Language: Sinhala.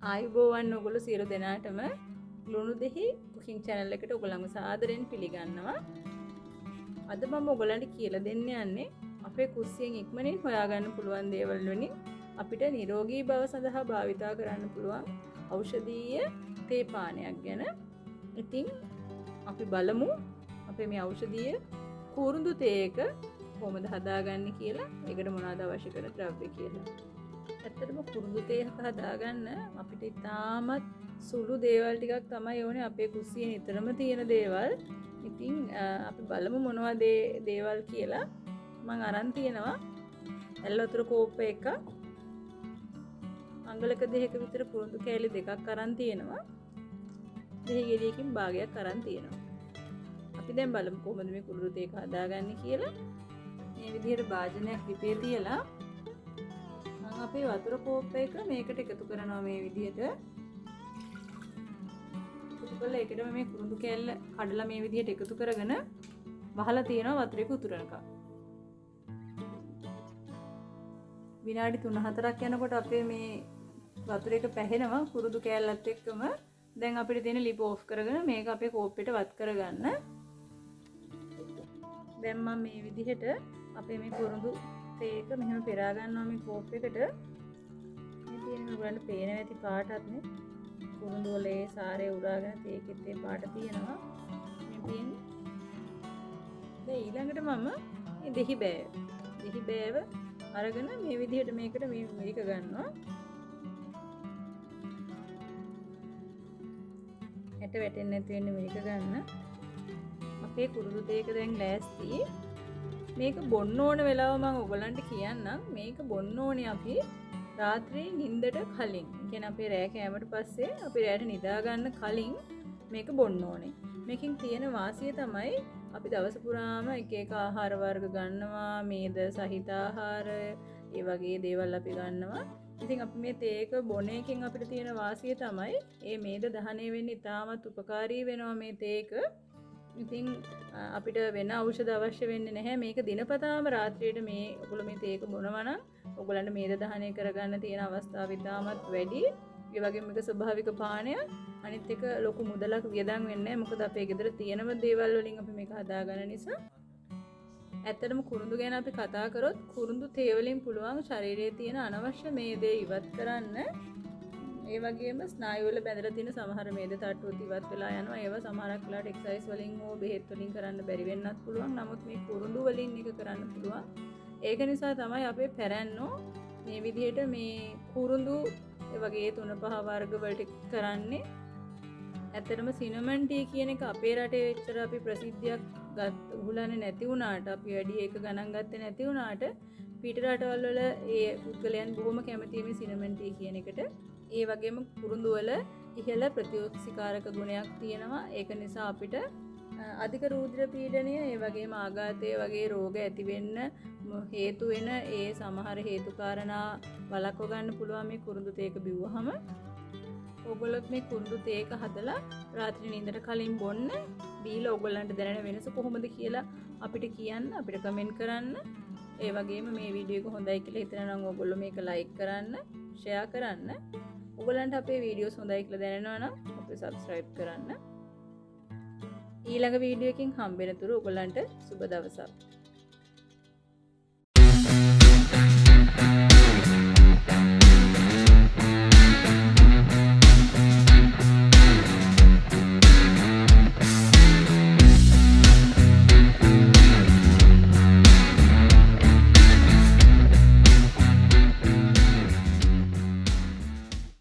ආයුබෝවන් ඔයගොල්ලෝ සියලු දෙනාටම ලුණු දෙහි කුකින් channel එකට ඔයගොල්ලන්ව සාදරයෙන් පිළිගන්නවා. අද මම ඔයගොල්ලන්ට කියලා දෙන්න යන්නේ අපේ කුස්සියෙන් ඉක්මනින් හොයාගන්න පුළුවන් දේවල් වලින් අපිට නිරෝගී බව සඳහා භාවිතා කරන්න පුළුවන් ඖෂධීය තේ පානයක් ගැන. ඉතින් අපි බලමු අපේ මේ ඖෂධීය කුරුඳු තේ එක කොහොමද හදාගන්නේ කියලා. ඒකට මොනවද අවශ්‍ය කරන ද්‍රව්‍ය කියලා. ඇත්තටම කුරුඳු තේ හදාගන්න අපිට ඉතාමත් සුළු දේවල් ටිකක් තමයි ඕනේ. අපේ කුස්සියේ නිතරම තියෙන දේවල්. ඉතින් අපි බලමු මොනවද දේවල් කියලා. මම අරන් තියෙනවා ඇල් වතුර කෝප්ප එකක්, අඟලක දෙකක විතර කුරුඳු කෑලි දෙකක් අරන් තියෙනවා. දෙහි ගෙඩියකින් භාගයක් අරන් තියෙනවා. අපි දැන් බලමු කොහොමද මේ කුරුඳු තේ එක හදාගන්නේ කියලා. මේ විදිහට භාජනයක් ලිපේ තියලා අපේ වතුර කෝප්ප එක මේකට එකතු කරනවා. මේ විදිහට එකතු කරලා ඒකටම මේ කුරුඳු කෑල්ල කඩලා මේ විදිහට එකතු කරගෙන වහලා තියෙනවා වතුරේක උතුරනකම්. විනාඩි 3-4ක් යනකොට අපේ මේ වතුරේක පැහෙනවා කුරුඳු කෑල්ලත් එක්කම. දැන් අපිට තියෙන ලිප ඕෆ් කරගෙන මේක අපේ කෝප්පෙට වත් කරගන්න. දැන් මම මේ විදිහට අපේ මේ කුරුඳු තේක මෙහෙම පෙරා ගන්නවා මේ කෝප් එකට. මේ තියෙන උගලන්ට පේන ඇති පාටත් නේ කුරුඳු වල ඒ සාරේ උරාගෙන තේකෙත් ඒ පාට තියෙනවා. මේ තියෙන්නේ. දැන් ඊළඟට මම මේ දෙහි බෑව අරගෙන මේ විදිහට මේකට මේ මිරික ගන්නවා. ඇට වැටෙන්නේ නැති වෙන්න මිරික ගන්න. අපේ කුරුඳු තේක දැන් ලෑස්ති. මේක බොන්න ඕන වෙලාව මම ඔයගලන්ට කියන්නම්. මේක බොන්න ඕනේ අපි රාත්‍රියේ නිින්දට කලින්. ඒ කියන්නේ අපේ රෑ කෑමට පස්සේ අපි රෑට නිදා ගන්න කලින් මේක බොන්න ඕනේ. මේකෙන් තියෙන වාසිය තමයි අපි දවස පුරාම එක එක ආහාර වර්ග ගන්නවා, මේද සහිත ආහාර, ඒ වගේ දේවල් අපි ගන්නවා. ඉතින් අපි මේ තේක බොන එකෙන් අපිට තියෙන වාසිය තමයි මේ මේද දහනය වෙන්න ඉතාමත් උපකාරී වෙනවා මේ තේක. ඉතින් අපිට වෙන ඖෂධ අවශ්‍ය වෙන්නේ නැහැ. මේක දිනපතාම රාත්‍රියේට මේ ඔයගොල්ලෝ මේ තේක බොනවා නම් ඔයගොල්ලන්ට මේද දහනය කරගන්න තියෙන අවස්ථාව ඉතාමත් වැඩි. ඒ වගේම මේක ස්වභාවික පානයක්. අනිත් එක ලොකු මුදලක් වියදම් වෙන්නේ නැහැ. මොකද අපේ ගෙදර තියෙනම දේවල් වලින් අපි මේක හදාගන්න නිසා. ඇත්තටම කුරුඳු ගැන අපි කතා කරොත් කුරුඳු තේ වලින් පුළුවන් ශරීරයේ තියෙන අනවශ්‍ය මේදේ ඉවත් කරන්න. ඒ වගේම ස්නායු වල බැඳලා තියෙන සමහර මේද තට්ටුත් ඉවත් වෙලා යනවා. ඒවා සමහරක් වෙලාවට එක්සර්සයිස් වලින් හෝ බෙහෙත් වලින් කරන්න බැරි වෙන්නත් පුළුවන්. නමුත් මේ කුරුඳු වලින් එක කරන්න පුළුවන්. ඒක නිසා තමයි අපේ පැරැන්නෝ මේ විදිහට මේ කුරුඳු ඒ වගේ 3-5 වර්ග වලට කරන්නේ. ඇත්තටම සිනමන් ටී කියන එක අපේ රටේ එච්චර අපි ප්‍රසිද්ධියක් උහුලන්නේ නැති වුණාට, අපි වැඩි ඒක ගණන් ගත්තේ නැති වුණාට පිට රටවල් වල ඒ පුද්ගලයන් බොහොම කැමතියි මේ සිනමන් ටී කියන එකට. ඒ වගේම කුරුඳු වල ඉහළ ප්‍රතිෝක්ෂිකාරක ගුණයක් තියෙනවා. ඒක නිසා අපිට අධික රූධිර පීඩනය, ඒ වගේම ආඝාතය වගේ රෝග ඇති වෙන්න හේතු වෙන ඒ සමහර හේතු කාරණා වළක්ව ගන්න පුළුවන් මේ කුරුඳු තේක බිව්වහම. ඔයගොල්ලොත් මේ කුරුඳු තේක හදලා රාත්‍රී නිින්දට කලින් බොන්න. බීලා ඔයගොල්ලන්ට දැනෙන වෙනස කොහොමද කියලා අපිට කියන්න, අපිට කමෙන්ට් කරන්න. ඒ වගේම මේ වීඩියෝ එක හොඳයි කියලා හිතනවා නම් ඔයගොල්ලෝ මේක ලයික් කරන්න, ෂෙයා කරන්න. ඔයගොල්ලන්ට අපේ වීඩියෝස් හොඳයි කියලා දැනෙනවා නම් අපිට සබ්ස්ක්‍රයිබ් කරන්න. ඊළඟ වීඩියෝ එකකින් හම්බ වෙනතුරු ඔයගොල්ලන්ට සුබ දවසක්.